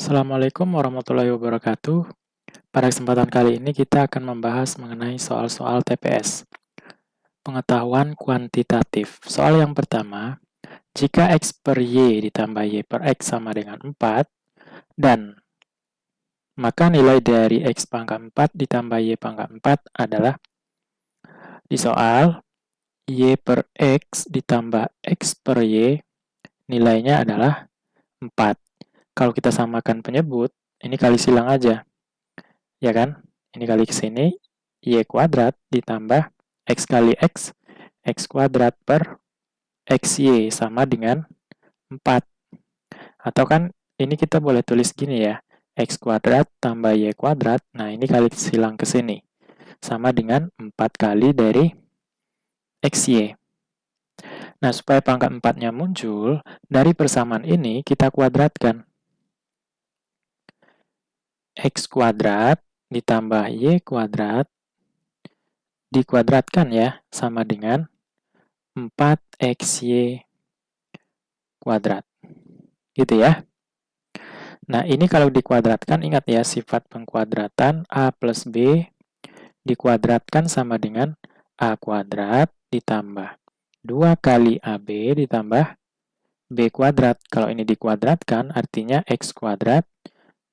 Assalamualaikum warahmatullahi wabarakatuh. Pada kesempatan kali ini kita akan membahas mengenai soal-soal TPS, pengetahuan kuantitatif. Soal yang pertama, jika X per Y ditambah Y per X sama dengan 4, dan maka nilai dari X pangkat 4 ditambah Y pangkat 4 adalah, di soal, Y per X ditambah X per Y, nilainya adalah 4. Kalau kita samakan penyebut, ini kali silang aja. Ya kan? Ini kali ke sini, Y kuadrat ditambah X kali X, X kuadrat per XY sama dengan 4. Atau kan ini kita boleh tulis gini ya, X kuadrat tambah Y kuadrat, nah ini kali silang ke sini. Sama dengan 4 kali dari XY. Nah, supaya pangkat 4-nya muncul, dari persamaan ini kita kuadratkan. X kuadrat ditambah Y kuadrat dikuadratkan ya, sama dengan 4XY kuadrat. Gitu ya. Nah, ini kalau dikuadratkan, ingat ya, sifat pengkuadratan A plus B dikuadratkan sama dengan A kuadrat ditambah 2 kali AB ditambah B kuadrat. Kalau ini dikuadratkan, artinya X kuadrat,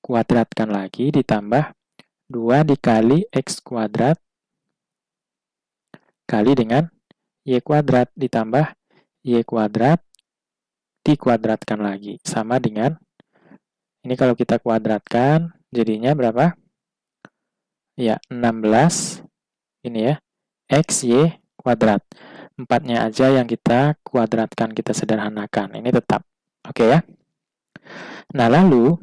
kuadratkan lagi ditambah 2 dikali X kuadrat kali dengan Y kuadrat ditambah Y kuadrat dikuadratkan lagi. Sama dengan, ini kalau kita kuadratkan, jadinya berapa? Ya, 16, ini ya, XY kuadrat. 4-nya aja yang kita kuadratkan, kita sederhanakan. Ini tetap. Oke ya? Nah, lalu,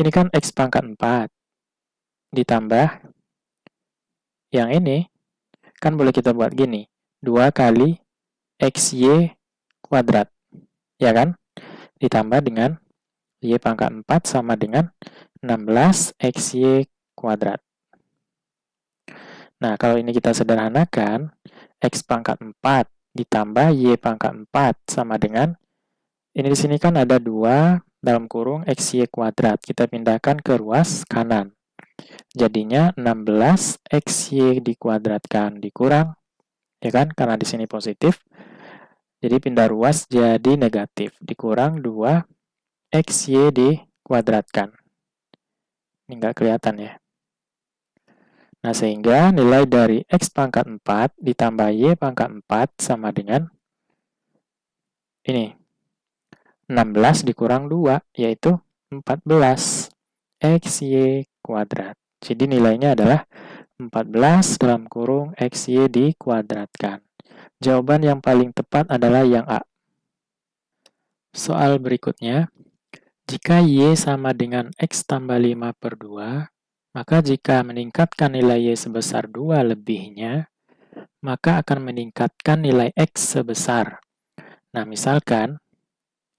ini kan X pangkat 4. Ditambah, yang ini, kan boleh kita buat gini. 2 kali XY kuadrat. Ya kan? Ditambah dengan Y pangkat 4 sama dengan 16 XY kuadrat. Nah, kalau ini kita sederhanakan, X pangkat 4 ditambah Y pangkat 4 sama dengan, ini di sini kan ada 2 dalam kurung XY kuadrat. Kita pindahkan ke ruas kanan. Jadinya 16 XY dikuadratkan dikurang, ya kan? Karena di sini positif. Jadi pindah ruas jadi negatif. Dikurang 2 XY dikuadratkan. Ini nggak kelihatan ya. Nah, sehingga nilai dari X pangkat 4 ditambah Y pangkat 4 sama dengan ini. 16 dikurang 2, yaitu 14 XY kuadrat. Jadi nilainya adalah 14 dalam kurung XY dikuadratkan. Jawaban yang paling tepat adalah yang A. Soal berikutnya, jika Y sama dengan X tambah 5 per 2, maka jika meningkatkan nilai Y sebesar 2 lebihnya, maka akan meningkatkan nilai X sebesar. Nah, misalkan,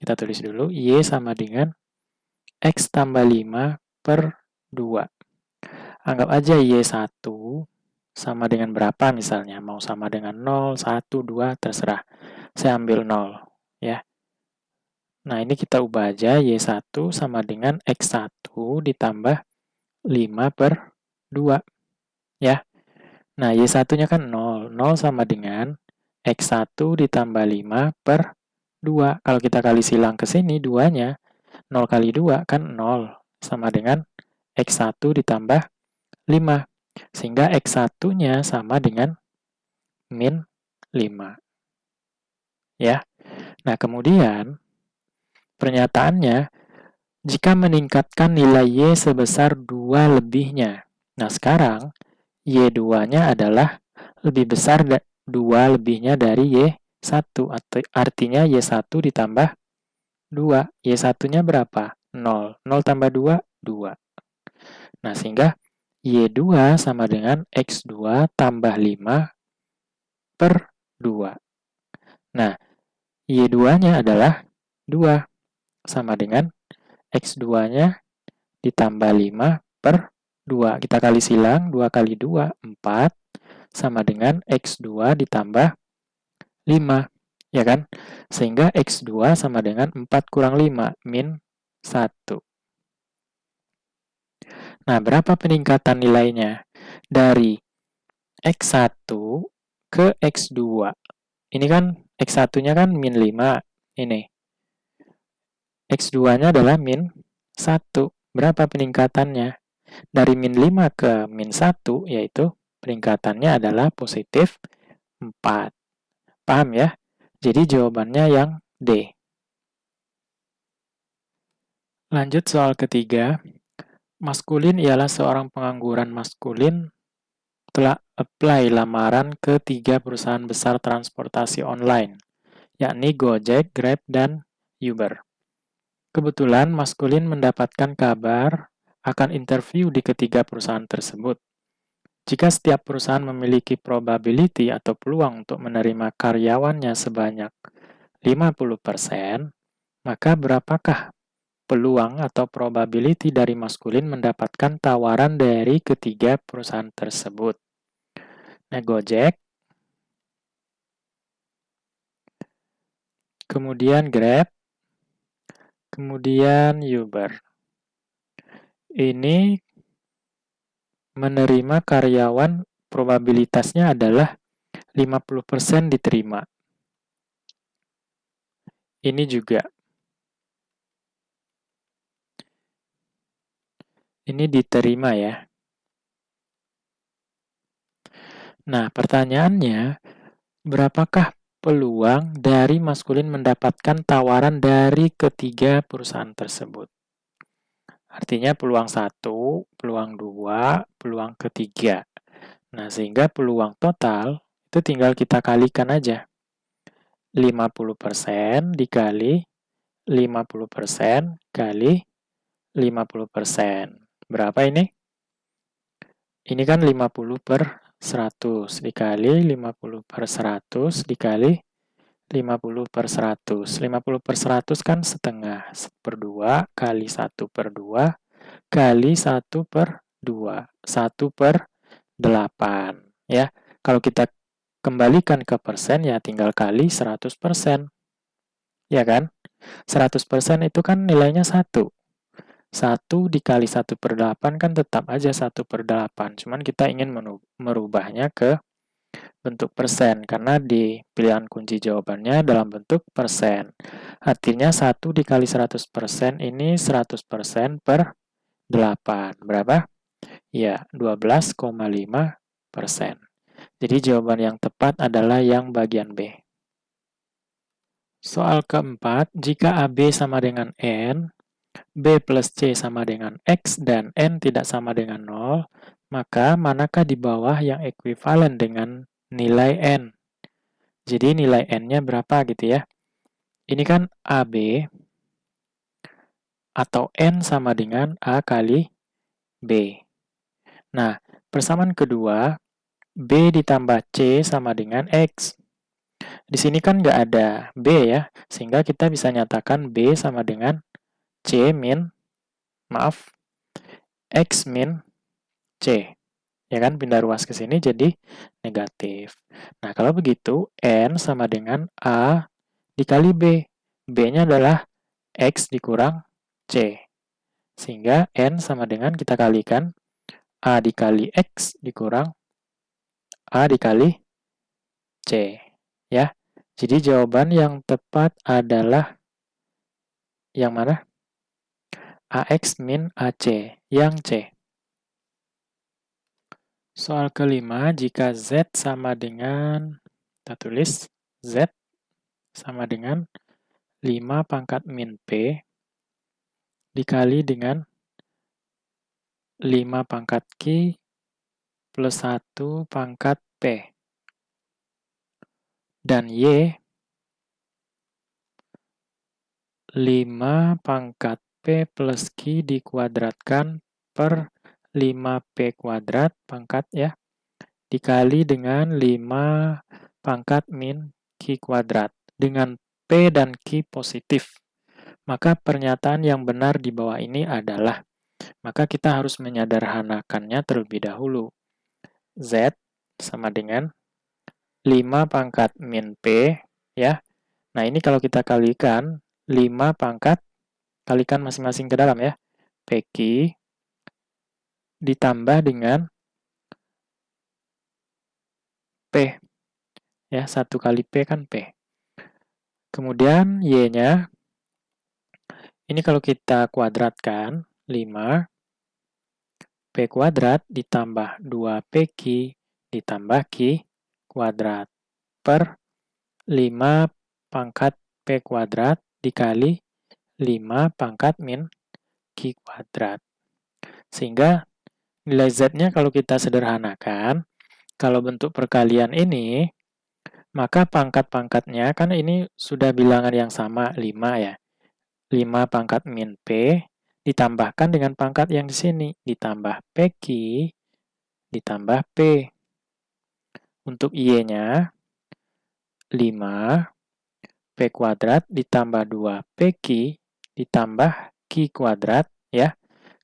kita tulis dulu, Y sama dengan X tambah 5 per 2. Anggap aja Y1 sama dengan berapa misalnya, mau sama dengan 0, 1, 2, terserah. Saya ambil 0, ya. Nah, ini kita ubah aja, Y1 sama dengan X1 ditambah 5 per 2. Ya. Nah, Y1-nya kan 0. 0 sama dengan X1 ditambah 5 per 2. Kalau kita kali silang ke sini, 2-nya, 0 kali 2 kan 0. Sama dengan X1 ditambah 5. Sehingga X1-nya sama dengan min 5. Ya. Nah, kemudian pernyataannya, jika meningkatkan nilai Y sebesar 2 lebihnya. Nah, sekarang Y2-nya adalah lebih besar 2 lebihnya dari Y1. Artinya Y1 ditambah 2. Y1-nya berapa? 0. 0 tambah 2, 2. Nah, sehingga Y2 sama dengan X2 tambah 5 per 2. Nah, Y2-nya adalah 2. Sama dengan X2-nya ditambah 5 per 2. Kita kali silang, 2 kali 2, 4. Sama dengan X2 ditambah 5. Ya kan? Sehingga X2 sama dengan 4 kurang 5, min 1. Nah, berapa peningkatan nilainya? Dari X1 ke X2. Ini kan X1-nya kan min 5. Ini. X2-nya adalah min 1. Berapa peningkatannya? Dari min 5 ke min 1, yaitu peningkatannya adalah positif 4. Paham ya? Jadi jawabannya yang D. Lanjut soal ketiga. Maskulin ialah seorang pengangguran maskulin telah apply lamaran ke 3 perusahaan besar transportasi online, yakni Gojek, Grab, dan Uber. Kebetulan maskulin mendapatkan kabar akan interview di ketiga perusahaan tersebut. Jika setiap perusahaan memiliki probability atau peluang untuk menerima karyawannya sebanyak 50%, maka berapakah peluang atau probability dari maskulin mendapatkan tawaran dari ketiga perusahaan tersebut? Nah, Gojek, kemudian Grab, kemudian Uber. Ini menerima karyawan probabilitasnya adalah 50% diterima. Ini juga. Ini diterima ya. Nah, pertanyaannya, berapakah peluang dari maskulin mendapatkan tawaran dari ketiga perusahaan tersebut? Artinya peluang 1, peluang 2, peluang ketiga. Nah, sehingga peluang total itu tinggal kita kalikan aja. 50% dikali 50% kali 50%. Berapa ini? Ini kan 50 per 100 dikali 50 per 100 dikali 50 per 100. 50 per 100 kan setengah. Per 2 kali 1 per 2 kali 1 per 2. 1 per 8. Ya, kalau kita kembalikan ke persen, ya tinggal kali 100%. Ya kan? 100% itu kan nilainya 1. 1 dikali 1 per 8 kan tetap aja 1 per 8. Cuman kita ingin merubahnya ke bentuk persen, karena di pilihan kunci jawabannya dalam bentuk persen. Artinya 1 dikali 100% ini 100% per 8. Berapa? Ya, 12,5%. Jadi jawaban yang tepat adalah yang bagian B. Soal keempat, jika AB sama dengan N, B plus C sama dengan X, dan N tidak sama dengan 0, maka manakah di bawah yang ekuivalen dengan nilai N? Jadi nilai N-nya berapa gitu ya. Ini kan AB atau N sama dengan A kali B. Nah, persamaan kedua, B ditambah C sama dengan X. Di sini kan nggak ada B ya, sehingga kita bisa nyatakan B sama dengan X min C. Ya kan, pindah ruas ke sini jadi negatif. Nah, kalau begitu, N sama dengan A dikali B. B-nya adalah X dikurang C. Sehingga N sama dengan kita kalikan A dikali X dikurang A dikali C. Ya, jadi jawaban yang tepat adalah yang mana? AX min AC, yang C. Soal kelima, jika Z sama dengan, kita tulis Z sama dengan 5 pangkat min P dikali dengan 5 pangkat Q plus 1 pangkat P. Dan Y 5 pangkat P plus Q dikuadratkan per 5P kuadrat pangkat ya, dikali dengan 5 pangkat min Q kuadrat. Dengan P dan Q positif, maka pernyataan yang benar di bawah ini adalah, maka kita harus menyederhanakannya terlebih dahulu. Z sama dengan 5 pangkat min P, ya. Nah, ini kalau kita kalikan, 5 pangkat, kalikan masing-masing ke dalam ya. PQ ditambah dengan P. Ya, 1 kali P kan P. Kemudian Y-nya, ini kalau kita kuadratkan, 5 P kuadrat ditambah 2PQ ditambah Q kuadrat per 5 pangkat P kuadrat dikali 5 pangkat min Q kuadrat. Sehingga nilai Z-nya kalau kita sederhanakan, kalau bentuk perkalian ini, maka pangkat-pangkatnya, kan ini sudah bilangan yang sama, 5 ya. 5 pangkat min P, ditambahkan dengan pangkat yang di sini, ditambah PQ, ditambah P. Untuk Y-nya, 5 P kuadrat ditambah 2 PQ ditambah Q kuadrat, ya.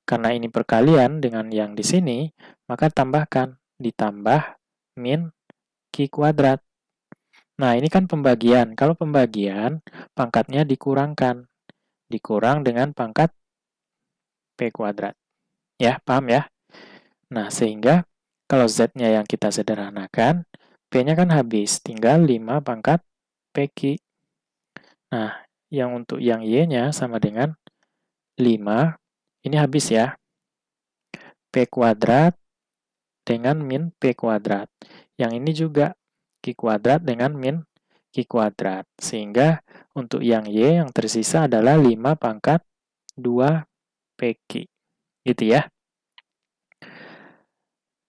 Karena ini perkalian dengan yang di sini, maka tambahkan, ditambah min Q kuadrat. Nah, ini kan pembagian. Kalau pembagian, pangkatnya dikurangkan. Dikurang dengan pangkat P kuadrat. Ya, paham ya? Nah, sehingga kalau Z-nya yang kita sederhanakan, P-nya kan habis, tinggal 5 pangkat PQ. Nah, yang untuk yang Y-nya sama dengan 5, ini habis ya. P kuadrat dengan min P kuadrat. Yang ini juga Q kuadrat dengan min Q kuadrat. Sehingga untuk yang Y yang tersisa adalah 5 pangkat 2 PQ. Gitu ya.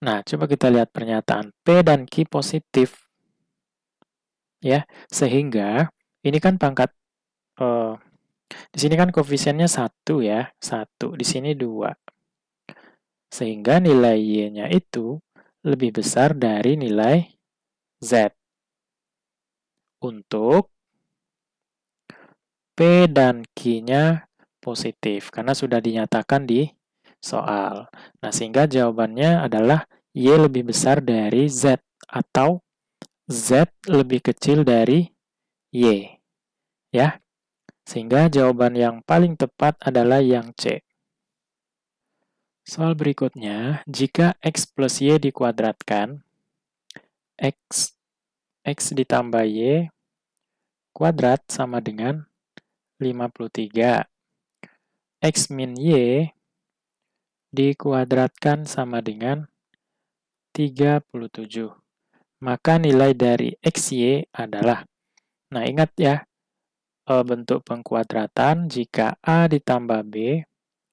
Nah, coba kita lihat pernyataan P dan Q positif. Ya, sehingga ini kan pangkat, di sini kan koefisiennya 1 ya, 1, di sini 2. Sehingga nilai Y-nya itu lebih besar dari nilai Z. Untuk P dan Q-nya positif, karena sudah dinyatakan di soal. Nah, sehingga jawabannya adalah Y lebih besar dari Z, atau Z lebih kecil dari Y. Ya, sehingga jawaban yang paling tepat adalah yang C. Soal berikutnya, jika X plus Y dikuadratkan, X ditambah Y kuadrat sama dengan 53. X min Y dikuadratkan sama dengan 37. Maka nilai dari XY adalah, nah ingat ya, bentuk pengkuadratan jika A ditambah B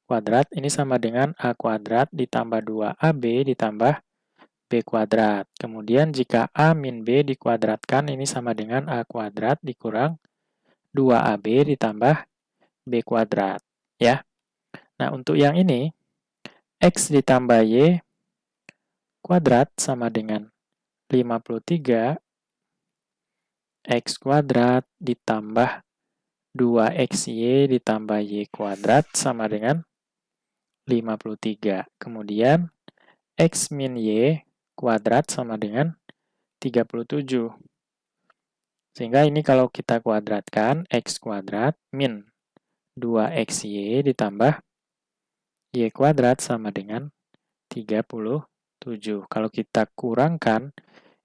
kuadrat, ini sama dengan A kuadrat ditambah 2AB ditambah B kuadrat. Kemudian jika A min B dikuadratkan, ini sama dengan A kuadrat dikurang 2AB ditambah B kuadrat. Ya. Nah, untuk yang ini, X ditambah Y kuadrat sama dengan 53 X kuadrat ditambah 2XY ditambah Y kuadrat sama dengan 53. Kemudian, X min Y kuadrat sama dengan 37. Sehingga ini kalau kita kuadratkan, X kuadrat min 2XY ditambah Y kuadrat sama dengan 37. Kalau kita kurangkan,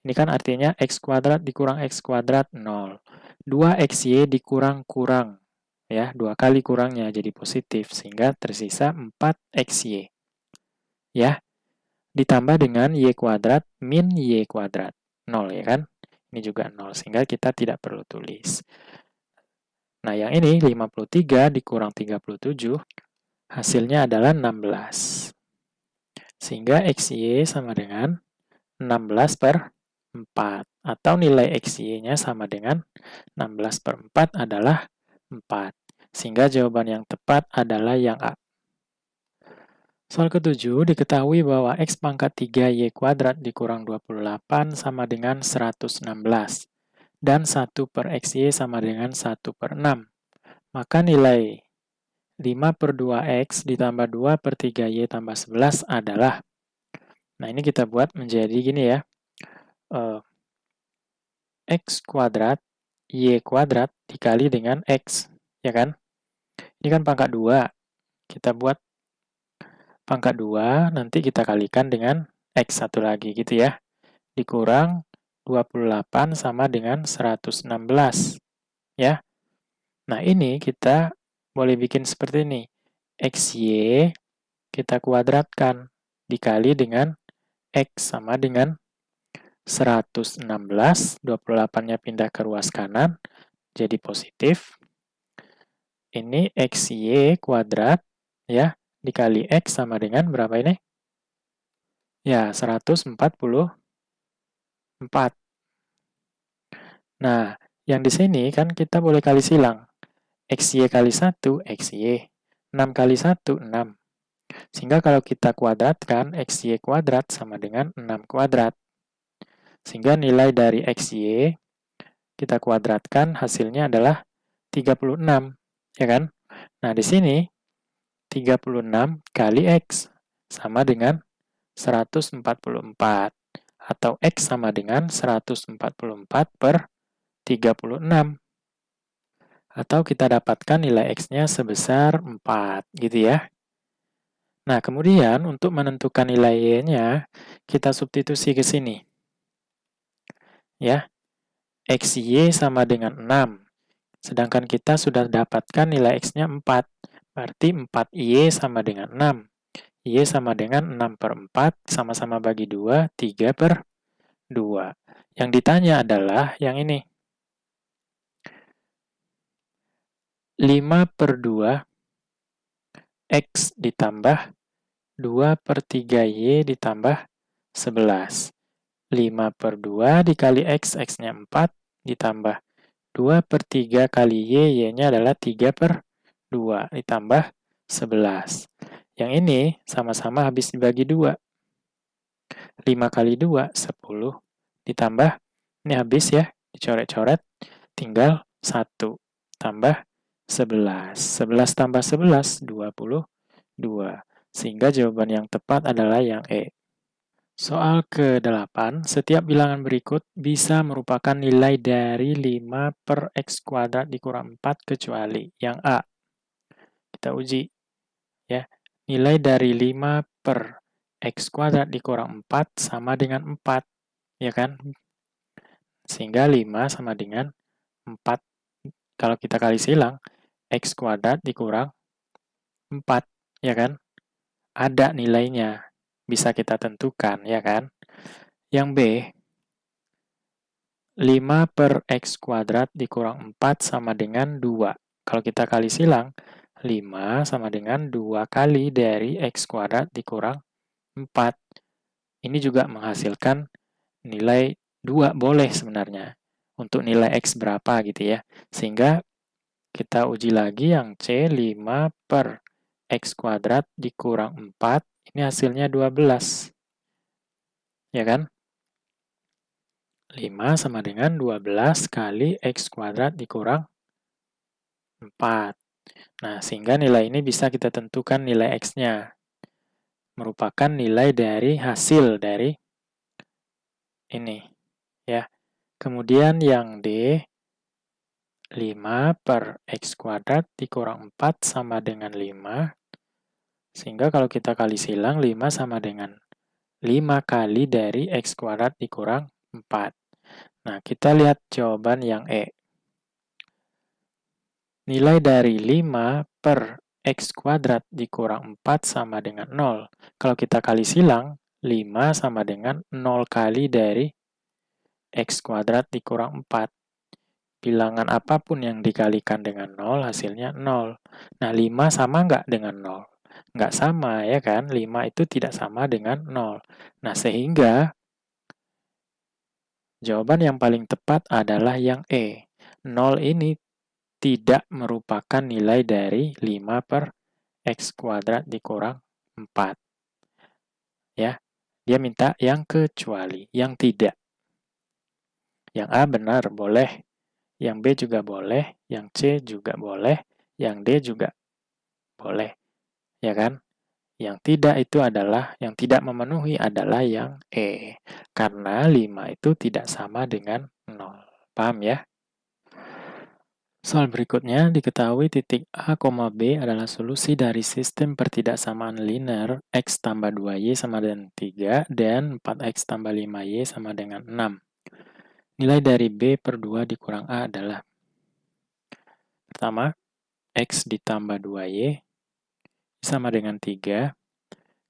ini kan artinya X kuadrat dikurang X kuadrat 0. 2XY dikurang-kurang. Ya, 2 kali kurangnya jadi positif, sehingga tersisa 4XY. Ya, ditambah dengan Y kuadrat min Y kuadrat. 0 ya kan? Ini juga 0, sehingga kita tidak perlu tulis. Nah, yang ini 53 dikurang 37, hasilnya adalah 16. Sehingga XY sama dengan 16 per 4. Atau nilai XY-nya sama dengan 16 per 4 adalah 4. Sehingga jawaban yang tepat adalah yang A. Soal ke-7, diketahui bahwa X pangkat 3Y kuadrat dikurang 28 sama dengan 116. Dan 1 per XY sama dengan 1 per 6. Maka nilai 5 per 2X ditambah 2 per 3Y tambah 11 adalah, nah ini kita buat menjadi gini ya, X kuadrat Y kuadrat dikali dengan X, ya kan? Ini kan pangkat 2, kita buat pangkat 2 nanti kita kalikan dengan X satu lagi gitu ya. Dikurang 28 sama dengan 116 ya. Nah, ini kita boleh bikin seperti ini. XY kita kuadratkan dikali dengan X sama dengan 116, 28-nya pindah ke ruas kanan, jadi positif. Ini XY kuadrat, ya, dikali X sama dengan berapa ini? Ya, 144. Nah, yang di sini kan kita boleh kali silang. XY kali 1, XY. 6 kali 1, 6. Sehingga kalau kita kuadratkan, XY kuadrat sama dengan 6 kuadrat. Sehingga nilai dari XY kita kuadratkan, hasilnya adalah 36. Ya kan? Nah, di sini 36 kali X sama dengan 144. Atau X sama dengan 144 per 36. Atau kita dapatkan nilai X-nya sebesar 4, gitu ya. Nah, kemudian untuk menentukan nilai Y-nya, kita substitusi ke sini. Ya, XY sama dengan 6. Sedangkan kita sudah dapatkan nilai X-nya 4. Berarti 4Y sama dengan 6. Y sama dengan 6 per 4, sama-sama bagi 2, 3 per 2. Yang ditanya adalah yang ini. 5 per 2, X ditambah 2 per 3Y ditambah 11. 5 per 2 dikali X, X-nya 4, ditambah 2 per 3 kali Y, Y-nya adalah 3 per 2, ditambah 11. Yang ini sama-sama habis dibagi 2. 5 kali 2, 10. Ditambah, ini habis ya, dicoret-coret, tinggal 1. Tambah 11. 11 tambah 11, 22. Sehingga jawaban yang tepat adalah yang E. Soal ke-8, setiap bilangan berikut bisa merupakan nilai dari 5 per X kuadrat dikurang 4 kecuali yang A. Kita uji. Ya, nilai dari 5 per X kuadrat dikurang 4 sama dengan 4. Ya kan? Sehingga 5 sama dengan 4. Kalau kita kali silang, X kuadrat dikurang 4. Ya kan? Ada nilainya. Bisa kita tentukan, ya kan? Yang B, 5 per X kuadrat dikurang 4 sama dengan 2. Kalau kita kali silang, 5 sama dengan 2 kali dari X kuadrat dikurang 4. Ini juga menghasilkan nilai 2 boleh sebenarnya. Untuk nilai X berapa gitu ya. Sehingga kita uji lagi yang C, 5 per X kuadrat dikurang 4. Ini hasilnya 12. Ya kan? 5 sama dengan 12 kali X kuadrat dikurang 4. Nah, sehingga nilai ini bisa kita tentukan nilai X-nya. Merupakan nilai dari hasil dari ini. Ya. Kemudian yang D, 5 per X kuadrat dikurang 4 sama dengan 5. Sehingga kalau kita kali silang, 5 sama dengan 5 kali dari X kuadrat dikurang 4. Nah, kita lihat jawaban yang E. Nilai dari 5 per X kuadrat dikurang 4 sama dengan 0. Kalau kita kali silang, 5 sama dengan 0 kali dari X kuadrat dikurang 4. Bilangan apapun yang dikalikan dengan 0, hasilnya 0. Nah, 5 sama nggak dengan 0? Nggak sama, ya kan? 5 itu tidak sama dengan 0. Nah, sehingga jawaban yang paling tepat adalah yang E. 0 ini tidak merupakan nilai dari 5 per X kuadrat dikurang 4. Ya, dia minta yang kecuali, yang tidak. Yang A benar, boleh. Yang B juga boleh. Yang C juga boleh. Yang D juga boleh. Ya kan? Yang tidak itu adalah, yang tidak memenuhi adalah yang E. Karena 5 itu tidak sama dengan 0. Paham ya? Soal berikutnya, diketahui titik A, B adalah solusi dari sistem pertidaksamaan linear X tambah 2Y sama dengan 3 dan 4X tambah 5Y sama dengan 6. Nilai dari B per 2 dikurang A adalah pertama, X ditambah 2Y sama dengan 3.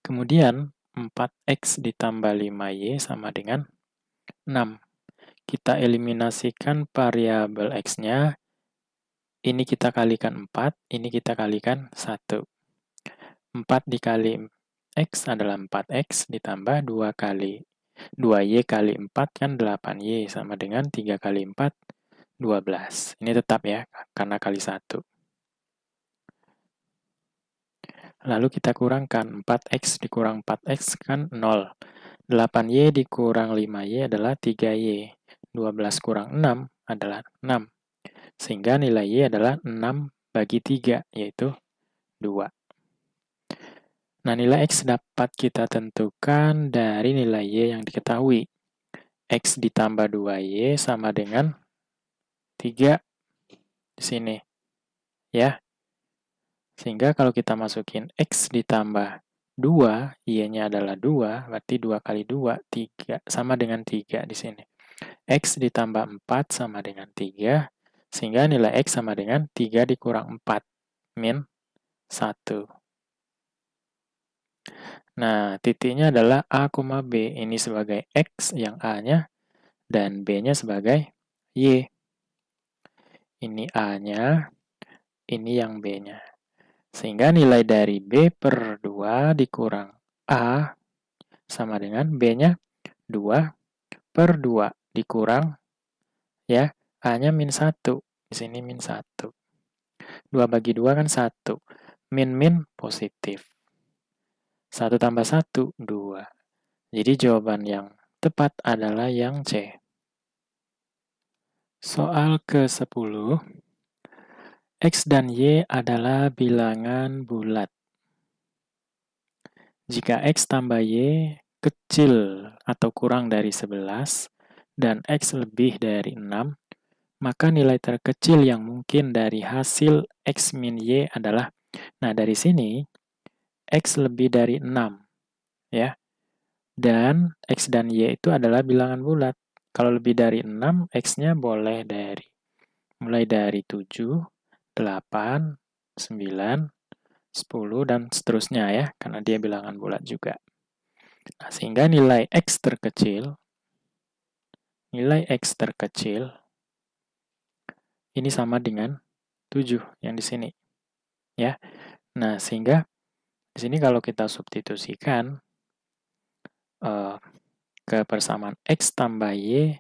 Kemudian, 4X ditambah 5Y sama dengan 6. Kita eliminasikan variabel X-nya. Ini kita kalikan 4, ini kita kalikan 1. 4 dikali X adalah 4X ditambah 2 kali 2Y kali 4 kan 8Y sama dengan 3 kali 4, 12. Ini tetap ya, karena kali 1. Lalu kita kurangkan 4X dikurang 4X kan 0. 8Y dikurang 5Y adalah 3Y. 12 kurang 6 adalah 6. Sehingga nilai Y adalah 6 bagi 3, yaitu 2. Nah, nilai X dapat kita tentukan dari nilai Y yang diketahui. X ditambah 2Y sama dengan 3 di sini. Ya. Sehingga kalau kita masukin X ditambah 2, Y-nya adalah 2, berarti 2 kali 2, 3, sama dengan 3 di sini. X ditambah 4 sama dengan 3, sehingga nilai X sama dengan 3 dikurang 4, min 1. Nah, titiknya adalah A, B. Ini sebagai X yang A-nya, dan B-nya sebagai Y. Ini A-nya, ini yang B-nya. Sehingga nilai dari B per 2 dikurang A sama dengan B-nya 2 per 2 dikurang, ya, A-nya min 1. Di sini min 1. 2 bagi 2 kan 1. Min positif. 1 tambah 1, 2. Jadi jawaban yang tepat adalah yang C. Soal ke-10. X dan Y adalah bilangan bulat. Jika X tambah Y kecil atau kurang dari 11 dan X lebih dari 6, maka nilai terkecil yang mungkin dari hasil X min Y adalah, nah dari sini, X lebih dari 6, ya. Dan X dan Y itu adalah bilangan bulat. Kalau lebih dari 6, X-nya boleh mulai dari 7, 8, 9, 10, dan seterusnya ya, karena dia bilangan bulat juga. Nah, sehingga nilai X terkecil ini sama dengan 7 yang di sini. Ya. Nah, sehingga di sini kalau kita substitusikan ke persamaan X tambah Y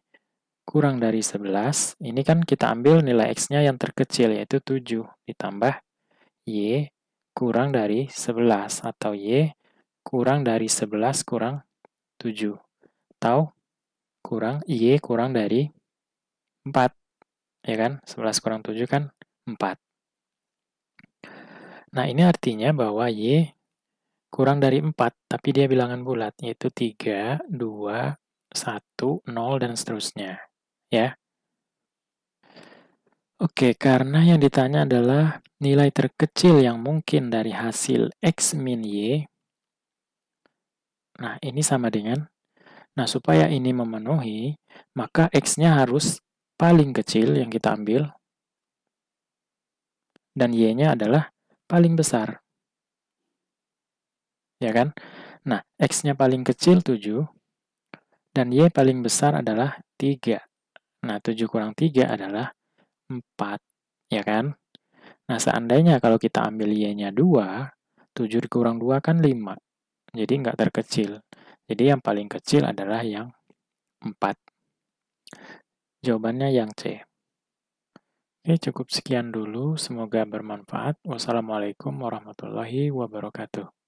kurang dari 11, ini kan kita ambil nilai X-nya yang terkecil, yaitu 7, ditambah Y kurang dari 11, atau Y kurang dari 11 kurang 7, atau Y kurang dari 4, ya kan? 11 kurang 7 kan 4. Nah, ini artinya bahwa Y kurang dari 4, tapi dia bilangan bulat, yaitu 3, 2, 1, 0, dan seterusnya. Ya. Oke, karena yang ditanya adalah nilai terkecil yang mungkin dari hasil X min Y. Nah, ini sama dengan, nah supaya ini memenuhi, maka X-nya harus paling kecil yang kita ambil, dan Y-nya adalah paling besar. Ya kan? Nah, X-nya paling kecil 7, dan Y paling besar adalah 3. Nah, 7 kurang 3 adalah 4, ya kan? Nah, seandainya kalau kita ambil Y-nya 2, 7 dikurang 2 kan 5. Jadi nggak terkecil. Jadi yang paling kecil adalah yang 4. Jawabannya yang C. Oke, cukup sekian dulu. Semoga bermanfaat. Wassalamualaikum warahmatullahi wabarakatuh.